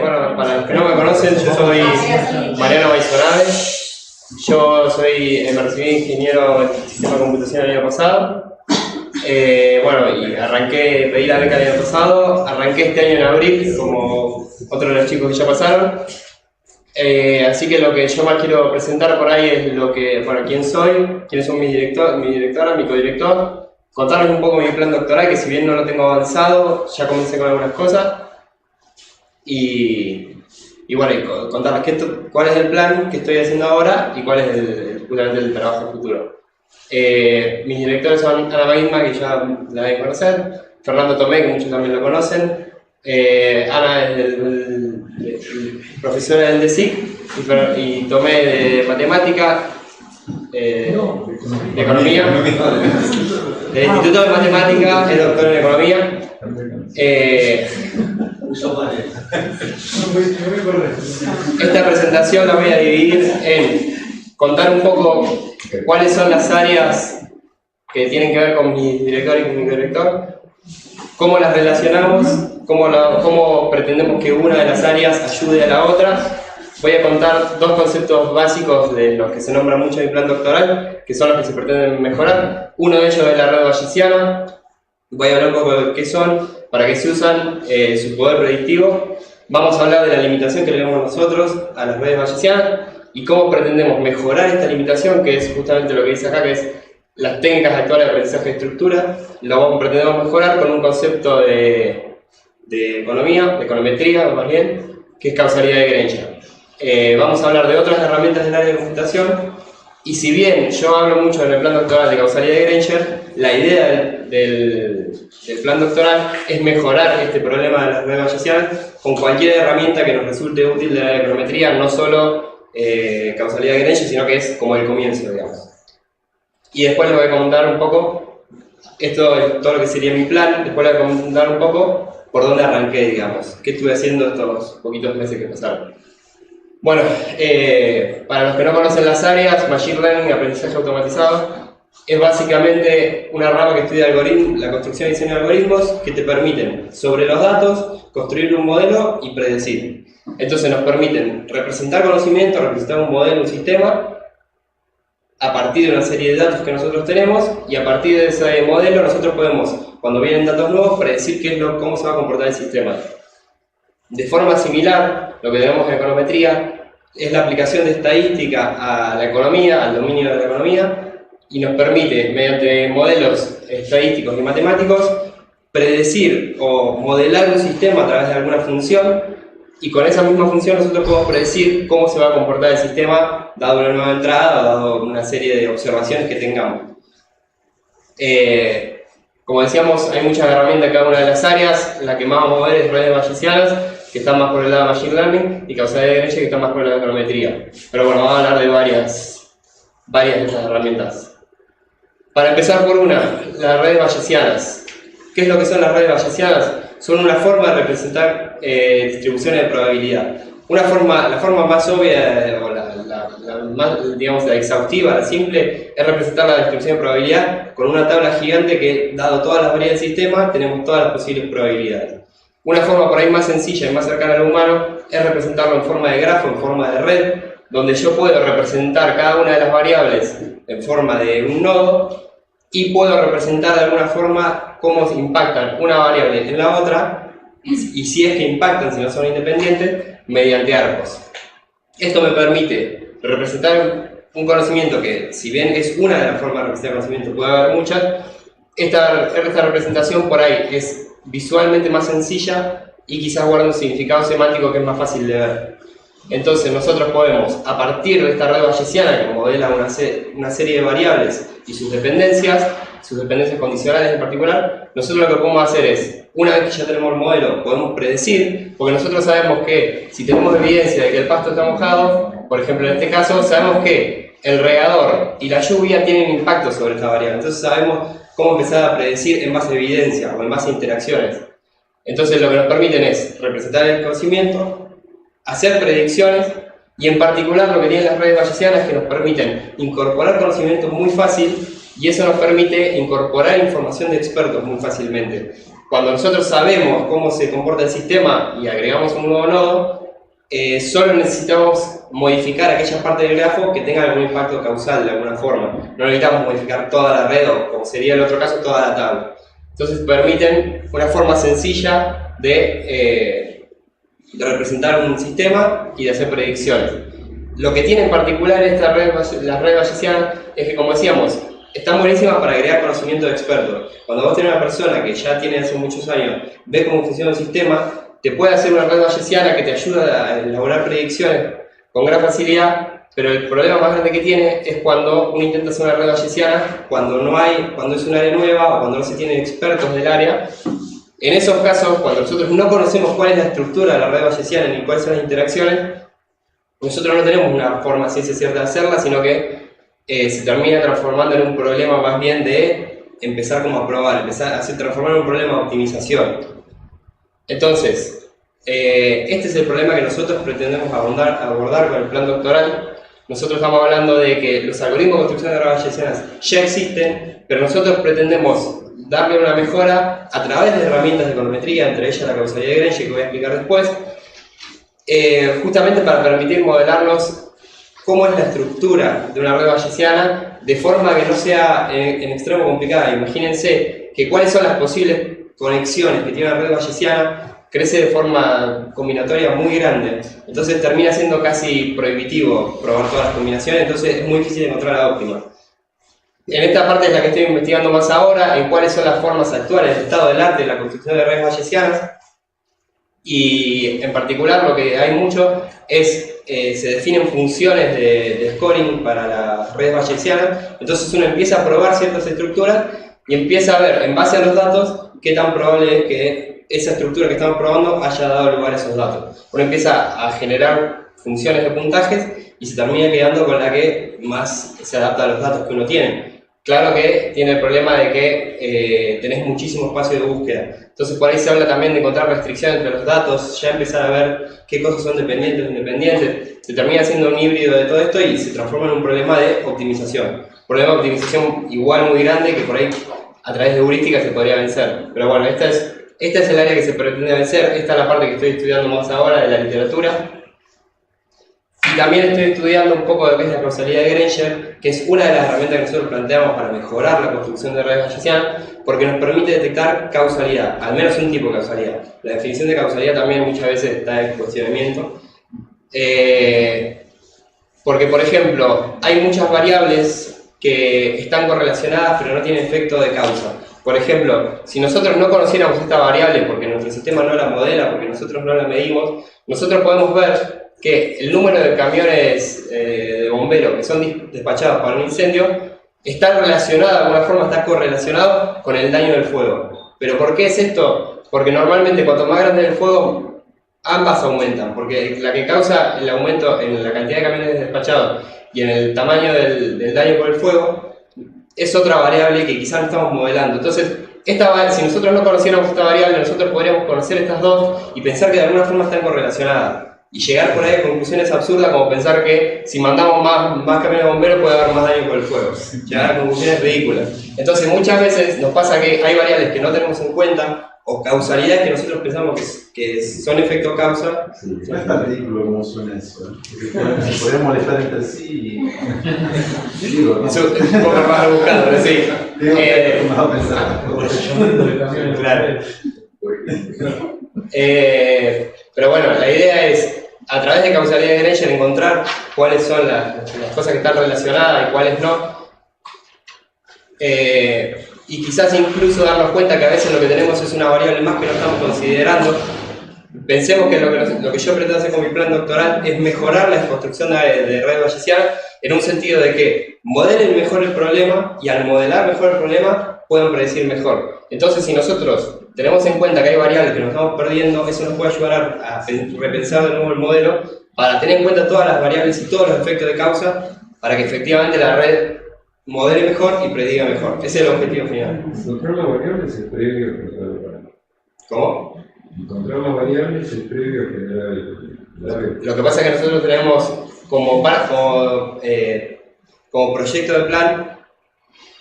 Bueno, para los que no me conocen, yo soy Mariano Baizonave. Yo me recibí ingeniero en sistema de computación el año pasado. Bueno, y pedí la beca el año pasado, arranqué este año en abril, como otros de los chicos que ya pasaron. Así que lo que yo más quiero presentar por ahí es quién soy, quiénes son mi directora, mi codirector, contarles un poco mi plan doctoral, que si bien no lo tengo avanzado, ya comencé con algunas cosas. Y contarles cuál es el plan que estoy haciendo ahora y cuál es justamente el trabajo futuro. Mis directores son Ana Maguisma, que ya la deben conocer, Fernando Tomé, que muchos también lo conocen. Ana es profesora del DESIC y Tomé de matemática, de economía, del Instituto de Matemática, es doctor en economía. Esta presentación la voy a dividir en contar un poco cuáles son las áreas que tienen que ver con mi director y con mi codirector, cómo las relacionamos, cómo pretendemos que una de las áreas ayude a la otra. Voy a contar dos conceptos básicos de los que se nombran mucho en mi plan doctoral, que son los que se pretenden mejorar. Uno de ellos es la red bayesiana. Voy a hablar un poco de qué son, para qué se usan, su poder predictivo. Vamos a hablar de la limitación que le damos nosotros a las redes bayesianas y cómo pretendemos mejorar esta limitación, que es justamente lo que dice acá, que es las técnicas actuales de aprendizaje de estructura. Lo pretendemos mejorar con un concepto de econometría, más bien, que es causalidad de Granger. Vamos a hablar de otras herramientas del área de computación, y si bien yo hablo mucho en el plan doctoral de causalidad de Granger, la idea del plan doctoral es mejorar este problema de las redes bayesianas con cualquier herramienta que nos resulte útil de la econometría, no solo causalidad de Granger, sino que es como el comienzo, digamos. Y después les voy a comentar un poco, esto es todo lo que sería mi plan, después les voy a comentar un poco por dónde arranqué, digamos, qué estuve haciendo estos poquitos meses que pasaron. Bueno, para los que no conocen las áreas, Machine Learning, aprendizaje automatizado, es básicamente una rama que estudia la construcción y diseño de algoritmos que te permiten, sobre los datos, construir un modelo y predecir. Entonces nos permiten representar conocimiento, representar un modelo, un sistema, a partir de una serie de datos que nosotros tenemos, y a partir de ese modelo nosotros podemos, cuando vienen datos nuevos, predecir cómo se va a comportar el sistema. De forma similar, lo que tenemos en econometría es la aplicación de estadística a la economía, al dominio de la economía, y nos permite, mediante modelos estadísticos y matemáticos, predecir o modelar un sistema a través de alguna función, y con esa misma función nosotros podemos predecir cómo se va a comportar el sistema dado una nueva entrada o dado una serie de observaciones que tengamos. Como decíamos, hay muchas herramientas en cada una de las áreas. La que más vamos a ver es redes bayesianas, que están más por el lado de Machine Learning, y causalidad de Granger, que están más por el lado de econometría. Pero bueno, vamos a hablar de varias de estas herramientas. Para empezar por las redes bayesianas. ¿Qué es lo que son las redes bayesianas? Son una forma de representar distribuciones de probabilidad. La forma más obvia, o la más, digamos, la exhaustiva, la simple, es representar la distribución de probabilidad con una tabla gigante que, dado todas las variables del sistema, tenemos todas las posibles probabilidades. Una forma por ahí más sencilla y más cercana a lo humano es representarlo en forma de grafo, en forma de red, donde yo puedo representar cada una de las variables en forma de un nodo, y puedo representar de alguna forma cómo impactan una variable en la otra, y si es que impactan, si no son independientes, mediante arcos. Esto me permite representar un conocimiento que, si bien es una de las formas de representar conocimiento, puede haber muchas. Esta representación por ahí es visualmente más sencilla y quizás guarda un significado semántico que es más fácil de ver. Entonces nosotros podemos, a partir de esta red bayesiana que modela una serie de variables y sus dependencias condicionales en particular, nosotros lo que podemos hacer es, una vez que ya tenemos el modelo, podemos predecir, porque nosotros sabemos que si tenemos evidencia de que el pasto está mojado, por ejemplo en este caso, sabemos que el regador y la lluvia tienen impacto sobre esta variable. Entonces sabemos cómo empezar a predecir en base a evidencia o en base a interacciones. Entonces lo que nos permiten es representar el conocimiento, hacer predicciones, y en particular lo que tienen las redes bayesianas es que nos permiten incorporar conocimiento muy fácil, y eso nos permite incorporar información de expertos muy fácilmente. cuando nosotros sabemos cómo se comporta el sistema y agregamos un nuevo nodo, solo necesitamos modificar aquellas partes del grafo que tengan algún impacto causal de alguna forma. No necesitamos modificar toda la red o, como sería el otro caso, toda la tabla. Entonces permiten una forma sencilla de representar un sistema y de hacer predicciones. Lo que tiene en particular las redes bayesianas es que, como decíamos, están buenísimas para agregar conocimiento de expertos. Cuando vos tenés una persona que ya tiene hace muchos años, ve cómo funciona el sistema, te puede hacer una red bayesiana que te ayuda a elaborar predicciones con gran facilidad, pero el problema más grande que tiene es cuando uno intenta hacer una red bayesiana cuando es un área nueva o cuando no se tienen expertos del área. En esos casos, cuando nosotros no conocemos cuál es la estructura de la red bayesiana ni cuáles son las interacciones, nosotros no tenemos una forma ciencia cierta de hacerla, sino que se termina transformando en un problema más bien de empezar como a probar, transformar en un problema de optimización. Entonces, este es el problema que nosotros pretendemos abordar con el plan doctoral. Nosotros estamos hablando de que los algoritmos de construcción de redes bayesianas ya existen, pero nosotros pretendemos darle una mejora a través de herramientas de econometría, entre ellas la causalidad de Grange, que voy a explicar después, justamente para permitir modelarnos cómo es la estructura de una red bayesiana de forma que no sea en extremo complicada. Imagínense que cuáles son las posibles conexiones que tiene una red bayesiana crece de forma combinatoria muy grande, entonces termina siendo casi prohibitivo probar todas las combinaciones, entonces es muy difícil encontrar la óptima. En esta parte es la que estoy investigando más ahora, en cuáles son las formas actuales, el estado del arte de la construcción de redes bayesianas, y en particular lo que hay mucho es, se definen funciones de scoring para las redes bayesianas, entonces uno empieza a probar ciertas estructuras y empieza a ver, en base a los datos, qué tan probable es que esa estructura que estamos probando haya dado lugar a esos datos. Uno empieza a generar funciones de puntajes y se termina quedando con la que más se adapta a los datos que uno tiene. Claro que tiene el problema de que tenés muchísimo espacio de búsqueda. Entonces por ahí se habla también de encontrar restricciones entre los datos, ya empezar a ver qué cosas son dependientes o independientes. Se termina siendo un híbrido de todo esto y se transforma en un problema de optimización. Un problema de optimización igual muy grande que por ahí a través de heurística se podría vencer. Pero bueno, esta es el área que se pretende vencer, esta es la parte que estoy estudiando más ahora de la literatura. Y también estoy estudiando un poco de lo que es la causalidad de Granger, que es una de las herramientas que nosotros planteamos para mejorar la construcción de redes bayesianas, porque nos permite detectar causalidad, al menos un tipo de causalidad. La definición de causalidad también muchas veces está en cuestionamiento. Porque, por ejemplo, hay muchas variables que están correlacionadas pero no tienen efecto de causa. Por ejemplo, si nosotros no conociéramos esta variable porque nuestro sistema no la modela, porque nosotros no la medimos, nosotros podemos ver que el número de camiones de bomberos que son despachados para un incendio está relacionado, de alguna forma está correlacionado con el daño del fuego. ¿Pero por qué es esto? Porque normalmente cuanto más grande es el fuego, ambas aumentan, porque la que causa el aumento en la cantidad de camiones despachados y en el tamaño del daño por el fuego es otra variable que quizás no estamos modelando. Entonces, si nosotros no conociéramos esta variable, nosotros podríamos conocer estas dos y pensar que de alguna forma están correlacionadas. Y llegar por ahí a conclusiones absurdas como pensar que si mandamos más camiones de bomberos puede haber más daño por el fuego. Llegar a conclusiones ridículas. Entonces muchas veces nos pasa que hay variables que no tenemos en cuenta o causalidades que nosotros pensamos que son efecto causa. Sí, no es tan ridículo como suena eso. Porque se podrían molestar entre sí y... digo, ¿no? Es un poco más buscado, pero sí. Tengo que más a pensar. Claro. Pero bueno, la idea es, a través de causalidad de Granger, encontrar cuáles son las cosas que están relacionadas y cuáles no. Y quizás incluso darnos cuenta que a veces lo que tenemos es una variable más que no estamos considerando. Pensemos que lo que yo pretendo hacer con mi plan doctoral es mejorar la construcción de redes bayesianas en un sentido de que modelen mejor el problema y al modelar mejor el problema puedan predecir mejor. Entonces, si nosotros tenemos en cuenta que hay variables que nos estamos perdiendo, eso nos puede ayudar a repensar de nuevo el modelo para tener en cuenta todas las variables y todos los efectos de causa para que efectivamente la red modele mejor y prediga mejor. Ese es el objetivo final. Encontrar las variables es previo a generar el parámetro. ¿Cómo? Encontrar las variables es previo a generar el parámetro. Lo que pasa es que nosotros tenemos como proyecto de plan,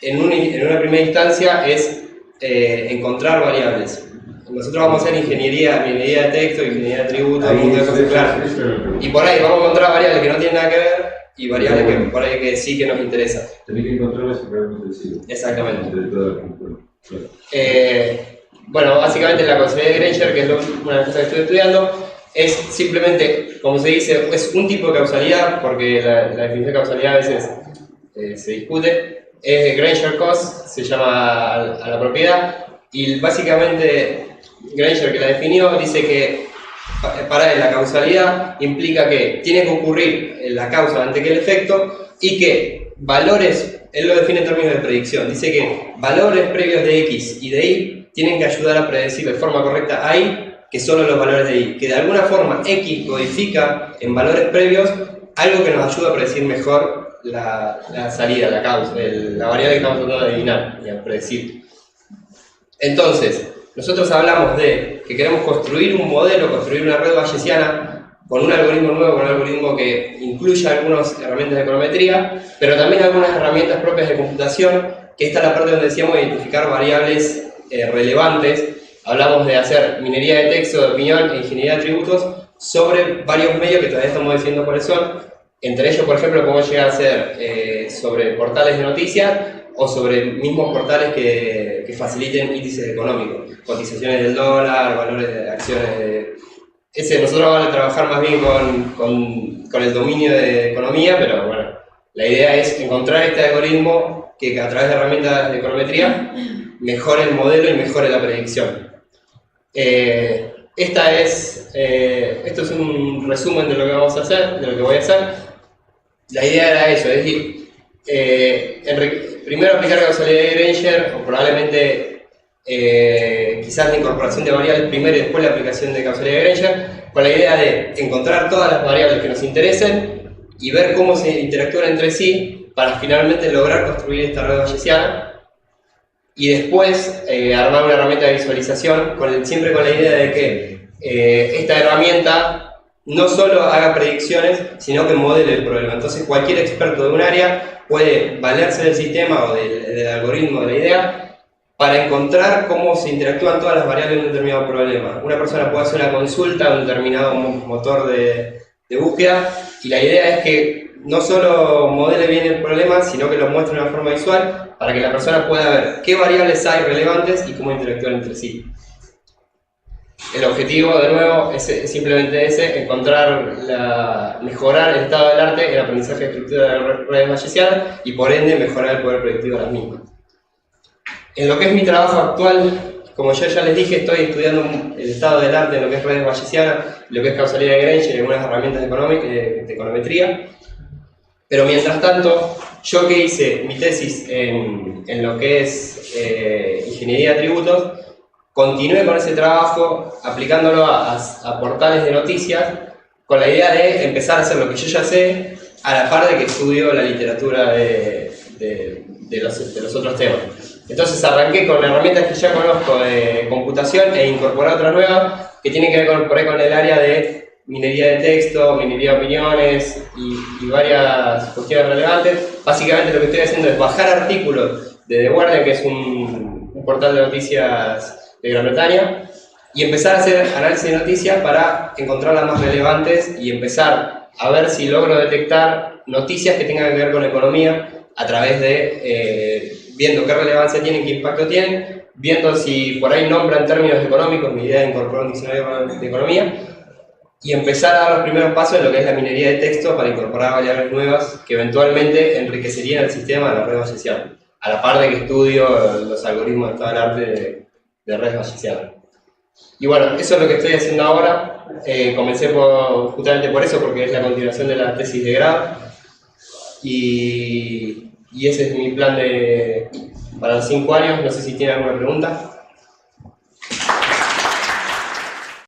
en una primera instancia es encontrar variables. nosotros vamos a hacer ingeniería de texto, ingeniería de atributos, un Ahí montón de cosas, eso claro. me pregunto. Y por ahí vamos a encontrar variables que no tienen nada que ver y variables que por ahí que sí que nos interesan. Tenés que encontrar las que realmente sirven. Exactamente. Entre todas las componentes. Claro. Bueno, básicamente la causalidad de Granger, que es una de las cosas que estoy estudiando, es simplemente, como se dice, es un tipo de causalidad, porque la definición de causalidad a veces se discute. Es Granger cos, se llama a la propiedad, y básicamente Granger, que la definió, dice que para él la causalidad implica que tiene que ocurrir la causa antes que el efecto y que valores, él lo define en términos de predicción, dice que valores previos de X y de Y tienen que ayudar a predecir de forma correcta a Y que solo los valores de Y, que de alguna forma X codifica en valores previos algo que nos ayuda a predecir mejor la salida, la causa, la variable que estamos tratando de adivinar y a predecir. Entonces, nosotros hablamos de que queremos construir un modelo, construir una red bayesiana con un algoritmo nuevo, con un algoritmo que incluya algunas herramientas de econometría, pero también algunas herramientas propias de computación, que esta es la parte donde decíamos identificar variables relevantes. Hablamos de hacer minería de texto, de opinión e ingeniería de atributos sobre varios medios que todavía estamos diciendo cuáles son. Entre ellos, por ejemplo, podemos llegar a hacer sobre portales de noticias o sobre mismos portales que faciliten índices económicos, cotizaciones del dólar, valores de acciones. Nosotros vamos a trabajar más bien con el dominio de economía, pero bueno, la idea es encontrar este algoritmo que a través de herramientas de econometría mejore el modelo y mejore la predicción. Esto es un resumen de lo que vamos a hacer, de lo que voy a hacer. La idea era eso, es decir, primero aplicar causalidad de Granger, o probablemente quizás la incorporación de variables primero y después la aplicación de causalidad de Granger, con la idea de encontrar todas las variables que nos interesen y ver cómo se interactúan entre sí para finalmente lograr construir esta red bayesiana. Y después armar una herramienta de visualización, siempre con la idea de que esta herramienta no solo haga predicciones, sino que modele el problema. Entonces cualquier experto de un área puede valerse del sistema o del algoritmo, de la idea, para encontrar cómo se interactúan todas las variables de un determinado problema. Una persona puede hacer una consulta a un determinado motor de búsqueda, y la idea es que no solo modele bien el problema, sino que lo muestre de una forma visual, para que la persona pueda ver qué variables hay relevantes y cómo interactúan entre sí. El objetivo, de nuevo, es simplemente ese: mejorar el estado del arte en el aprendizaje de estructura de redes bayesianas y por ende mejorar el poder predictivo de las mismas. En lo que es mi trabajo actual, como yo ya les dije, estoy estudiando el estado del arte en lo que es redes bayesianas, lo que es causalidad de Granger y algunas herramientas de econometría. Pero mientras tanto, yo que hice mi tesis en lo que es ingeniería de atributos, continué con ese trabajo aplicándolo a portales de noticias con la idea de empezar a hacer lo que yo ya sé a la par de que estudio la literatura de los otros temas. Entonces arranqué con herramientas que ya conozco de computación e incorporé otras nuevas que tienen que ver con el área de minería de texto, minería de opiniones y varias cuestiones relevantes. Básicamente lo que estoy haciendo es bajar artículos de The Guardian, que es un portal de noticias de Gran Bretaña, y empezar a hacer análisis de noticias para encontrar las más relevantes y empezar a ver si logro detectar noticias que tengan que ver con economía a través de viendo qué relevancia tienen, qué impacto tienen, viendo si por ahí nombran términos económicos. Mi idea es incorporar un diccionario de economía y empezar a dar los primeros pasos en lo que es la minería de texto para incorporar variables nuevas que eventualmente enriquecerían el sistema de la red bayesiana, a la par de que estudio los algoritmos de todo el arte de redes bayesianas. Y bueno, eso es lo que estoy haciendo ahora. Comencé justamente por eso, porque es la continuación de la tesis de grado, y ese es mi plan para los 5 años. No sé si tienen alguna pregunta.